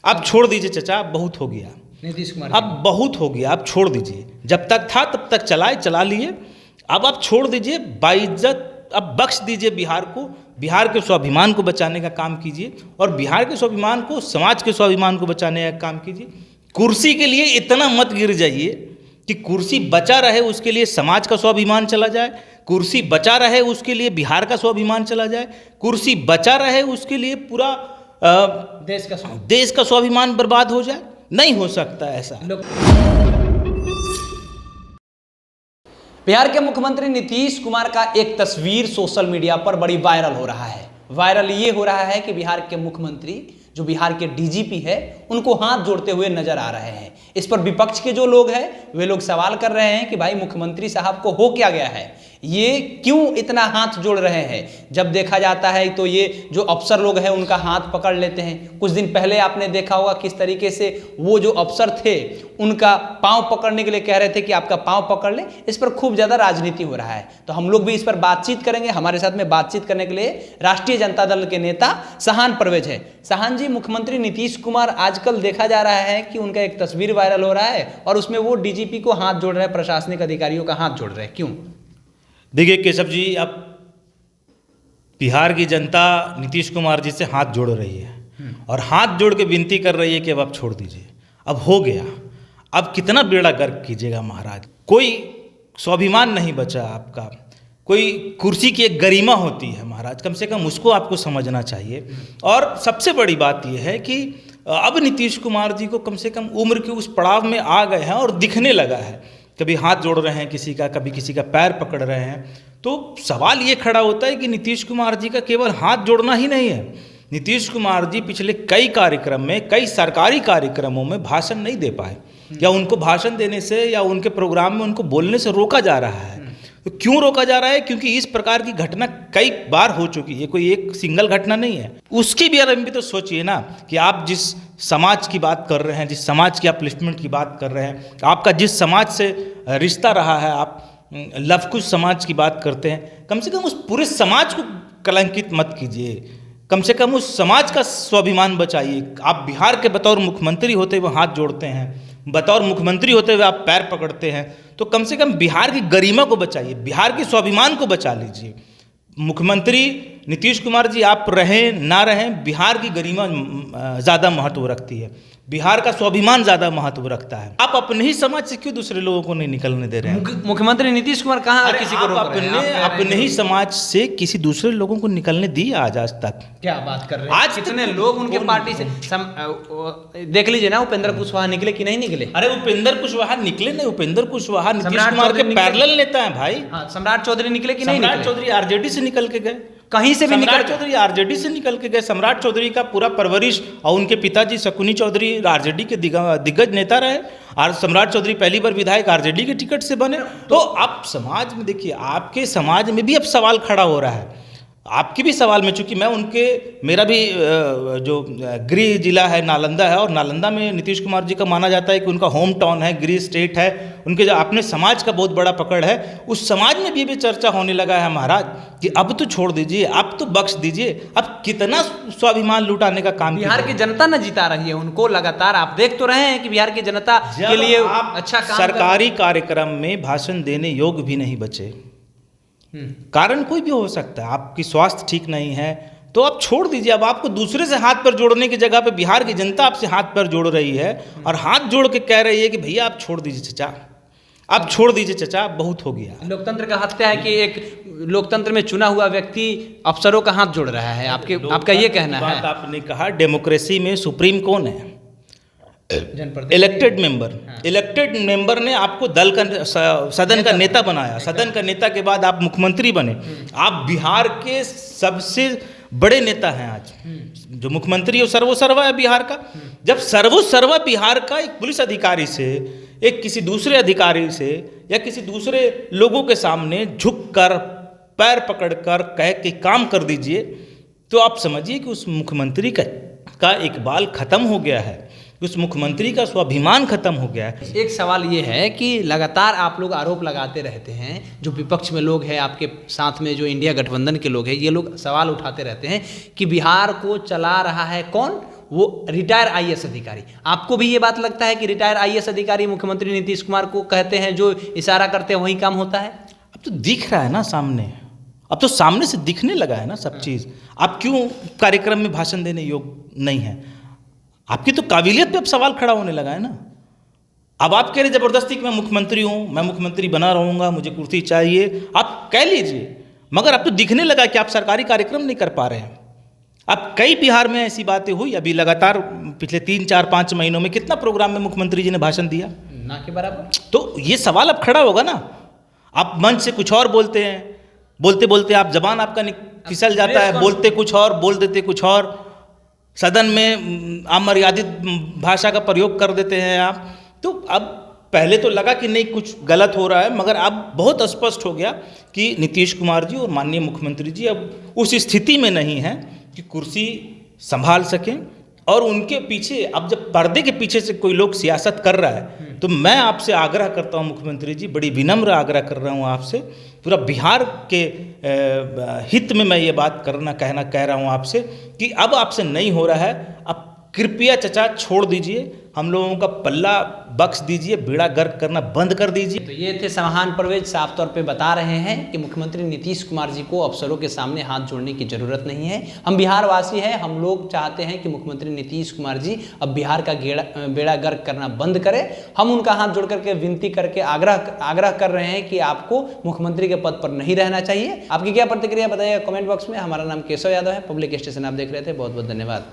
अब छोड़ दीजिए चचा, बहुत हो गया नीतीश कुमार अब बहुत हो गया, अब छोड़ दीजिए। जब तक था तब तक चला लिए, अब आप छोड़ दीजिए, बाइज्जत अब बख्श दीजिए बिहार को। बिहार के स्वाभिमान को बचाने का काम कीजिए और बिहार के स्वाभिमान को, समाज के स्वाभिमान को बचाने का काम कीजिए। कुर्सी के लिए इतना मत गिर जाइए कि कुर्सी बचा रहे उसके लिए समाज का स्वाभिमान चला जाए, कुर्सी बचा रहे उसके लिए बिहार का स्वाभिमान चला जाए, कुर्सी बचा रहे उसके लिए पूरा देश का स्वाभिमान बर्बाद हो जाए। नहीं हो सकता ऐसा। बिहार के मुख्यमंत्री नीतीश कुमार का एक तस्वीर सोशल मीडिया पर बड़ी वायरल हो रहा है। वायरल ये हो रहा है कि बिहार के मुख्यमंत्री जो बिहार के डीजीपी है उनको हाथ जोड़ते हुए नजर आ रहे हैं। इस पर विपक्ष के जो लोग हैं वे लोग सवाल कर रहे हैं कि भाई मुख्यमंत्री साहब को हो क्या गया है, ये क्यों इतना हाथ जोड़ रहे हैं। जब देखा जाता है तो ये जो अफसर लोग हैं उनका हाथ पकड़ लेते हैं। कुछ दिन पहले आपने देखा होगा किस तरीके से वो जो अफसर थे उनका पांव पकड़ने के लिए कह रहे थे कि आपका पांव पकड़ ले। इस पर खूब ज़्यादा राजनीति हो रहा है, तो हम लोग भी इस पर बातचीत करेंगे। हमारे साथ में बातचीत करने के लिए राष्ट्रीय जनता दल के नेता सहान परवेज है। सहान जी, मुख्यमंत्री नीतीश कुमार आजकल देखा जा रहा है कि उनका एक तस्वीर वायरल हो रहा है और उसमें वो डीजीपी को हाथ जोड़ रहे हैं, प्रशासनिक अधिकारियों का हाथ जोड़ रहे हैं, क्यों? देखिए केशव जी, अब बिहार की जनता नीतीश कुमार जी से हाथ जोड़ रही है और हाथ जोड़ के विनती कर रही है कि अब आप छोड़ दीजिए, अब हो गया, अब कितना बेड़ा गर्क कीजिएगा महाराज। कोई स्वाभिमान नहीं बचा आपका, कोई कुर्सी की एक गरिमा होती है महाराज, कम से कम उसको आपको समझना चाहिए। और सबसे बड़ी बात यह है कि अब नीतीश कुमार जी को कम से कम उम्र के उस पड़ाव में आ गए हैं और दिखने लगा है। कभी हाथ जोड़ रहे हैं किसी का, कभी किसी का पैर पकड़ रहे हैं, तो सवाल ये खड़ा होता है कि नीतीश कुमार जी का केवल हाथ जोड़ना ही नहीं है। नीतीश कुमार जी पिछले कई कार्यक्रम में, कई सरकारी कार्यक्रमों में भाषण नहीं दे पाए, या उनको भाषण देने से या उनके प्रोग्राम में उनको बोलने से रोका जा रहा है। तो क्यों रोका जा रहा है? क्योंकि इस प्रकार की घटना कई बार हो चुकी है, कोई एक सिंगल घटना नहीं है। उसके बारे में भी तो सोचिए ना कि आप जिस समाज की बात कर रहे हैं, जिस समाज की अपलिफ्टमेंट की बात कर रहे हैं, आपका जिस समाज से रिश्ता रहा है, आप लवकुश समाज की बात करते हैं, कम से कम उस पूरे समाज को कलंकित मत कीजिए, कम से कम उस समाज का स्वाभिमान बचाइए। आप बिहार के बतौर मुख्यमंत्री होते हुए हाथ जोड़ते हैं, बतौर मुख्यमंत्री होते हुए आप पैर पकड़ते हैं, तो कम से कम बिहार की गरिमा को बचाइए, बिहार के स्वाभिमान को बचा लीजिए। मुख्यमंत्री नीतीश कुमार जी आप रहें ना रहें, बिहार की गरिमा ज़्यादा महत्व रखती है, बिहार का स्वाभिमान ज़्यादा महत्व रखता है। आप अपने ही समाज से क्यों दूसरे लोगों को नहीं निकलने दे रहे हैं? मुख्यमंत्री नीतीश कुमार कहाँ किसी को रोक रहे हैं? अपने ही समाज से किसी दूसरे लोगों को निकलने दिए आज तक? क्या बात कर रहे हैं? आज कितने लोग उनके पार्टी से देख लीजिए ना, उपेंद्र कुशवाहा निकले कि नहीं निकले? अरे उपेंद्र कुशवाहा निकले नहीं, उपेंद्र कुशवाहा नीतीश कुमार के पैरेलल नेता है भाई। सम्राट चौधरी निकले कि नहीं? सम्राट चौधरी आरजेडी से निकल के गए, कहीं से भी सम्राट चौधरी आरजेडी से निकल के गए। सम्राट चौधरी का पूरा परवरिश और उनके पिताजी शकुनी चौधरी आरजेडी के दिग्गज नेता रहे, और सम्राट चौधरी पहली बार विधायक आरजेडी के टिकट से बने। तो आप समाज में देखिए, आपके समाज में भी अब सवाल खड़ा हो रहा है, आपकी भी सवाल में, चूंकि मैं मेरा भी जो गृह जिला है नालंदा है, और नालंदा में नीतीश कुमार जी का माना जाता है कि उनका होम टाउन है, गृह स्टेट है, उनके जो अपने समाज का बहुत बड़ा पकड़ है। उस समाज में भी चर्चा होने लगा है महाराज कि अब तो छोड़ दीजिए, अब तो बख्श दीजिए, अब कितना स्वाभिमान लुटाने का काम बिहार की जनता न जिता रही है उनको लगातार। आप देख तो रहे हैं कि बिहार की जनता के लिए अच्छा काम सरकारी कार्यक्रम में भाषण देने योग्य भी नहीं बचे। कारण कोई भी हो सकता है, आपकी स्वास्थ्य ठीक नहीं है तो आप छोड़ दीजिए। अब आपको दूसरे से हाथ पैर जोड़ने की जगह पे बिहार की जनता आपसे हाथ पैर जोड़ रही है और हाथ जोड़ के कह रही है कि भैया आप छोड़ दीजिए चचा, आप छोड़ दीजिए चचा, बहुत हो गया। लोकतंत्र का हत्या है कि एक लोकतंत्र में चुना हुआ व्यक्ति अफसरों का हाथ जोड़ रहा है, आपका ये कहना है? बात आपने कहा, डेमोक्रेसी में सुप्रीम कौन है? Elected member. इलेक्टेड मेंबर ने आपको दल का, सदन का नेता बनाया, सदन का नेता के बाद आप मुख्यमंत्री बने। आप बिहार के सबसे बड़े नेता हैं आज, जो मुख्यमंत्री है सर्वोसर्वा है बिहार का। जब सर्वोसर्वा बिहार का एक पुलिस अधिकारी से, एक किसी दूसरे अधिकारी से या किसी दूसरे लोगों के सामने झुककर पैर पकड़कर कह के काम कर दीजिए, तो आप समझिए कि उस मुख्यमंत्री का इकबाल खत्म हो गया है, उस मुख्यमंत्री का स्वाभिमान खत्म हो गया है। एक सवाल ये है कि लगातार आप लोग आरोप लगाते रहते हैं, जो विपक्ष में लोग हैं, आपके साथ में जो इंडिया गठबंधन के लोग हैं, ये लोग सवाल उठाते रहते हैं कि बिहार को चला रहा है कौन? वो रिटायर आईएएस अधिकारी। आपको भी ये बात लगता है कि रिटायर आईएएस अधिकारी मुख्यमंत्री नीतीश कुमार को कहते हैं, जो इशारा करते हैं वही काम होता है? अब तो दिख रहा है ना सामने, अब तो सामने से दिखने लगा है ना सब चीज़। आप क्यों कार्यक्रम में भाषण देने योग्य नहीं है? आपकी तो काबिलियत पे अब सवाल खड़ा होने लगा है ना। अब आप कह रहे ज़बरदस्ती कि मैं मुख्यमंत्री हूँ, मैं मुख्यमंत्री बना रहूँगा, मुझे कुर्सी चाहिए, आप कह लीजिए, मगर अब तो दिखने लगा कि आप सरकारी कार्यक्रम नहीं कर पा रहे हैं। अब कई बिहार में ऐसी बातें हुई, अभी लगातार पिछले 3-4-5 महीनों में कितना प्रोग्राम में मुख्यमंत्री जी ने भाषण दिया, ना के बराबर। तो ये सवाल अब खड़ा होगा ना। आप मंच से कुछ और बोलते हैं, बोलते बोलते आप जबान आपका फिसल जाता है, बोलते कुछ और बोल देते कुछ और, सदन में अमर्यादित भाषा का प्रयोग कर देते हैं आप। तो अब पहले तो लगा कि नहीं कुछ गलत हो रहा है, मगर अब बहुत स्पष्ट हो गया कि नीतीश कुमार जी और माननीय मुख्यमंत्री जी अब उस स्थिति में नहीं हैं कि कुर्सी संभाल सकें। और उनके पीछे अब जब पर्दे के पीछे से कोई लोग सियासत कर रहा है, तो मैं आपसे आग्रह करता हूं मुख्यमंत्री जी, बड़ी विनम्र आग्रह कर रहा हूं आपसे, पूरा बिहार के हित में मैं ये बात कह रहा हूं आपसे कि अब आपसे नहीं हो रहा है, अब कृपया चचा छोड़ दीजिए, हम लोगों का पल्ला बख्श दीजिए, बेड़ा गर्क करना बंद कर दीजिए। तो ये थे समाहान परवेज, साफ तौर पे बता रहे हैं कि मुख्यमंत्री नीतीश कुमार जी को अफसरों के सामने हाथ जोड़ने की जरूरत नहीं है। हम बिहार वासी हैं, हम लोग चाहते हैं कि मुख्यमंत्री नीतीश कुमार जी अब बिहार का बेड़ा गर्क करना बंद करें। हम उनका हाथ जोड़ करके विनती करके आग्रह कर रहे हैं कि आपको मुख्यमंत्री के पद पर नहीं रहना चाहिए। आपकी क्या प्रतिक्रिया बताइएगा कमेंट बॉक्स में। हमारा नाम केशव यादव है, पब्लिक स्टेशन आप देख रहे थे। बहुत बहुत धन्यवाद।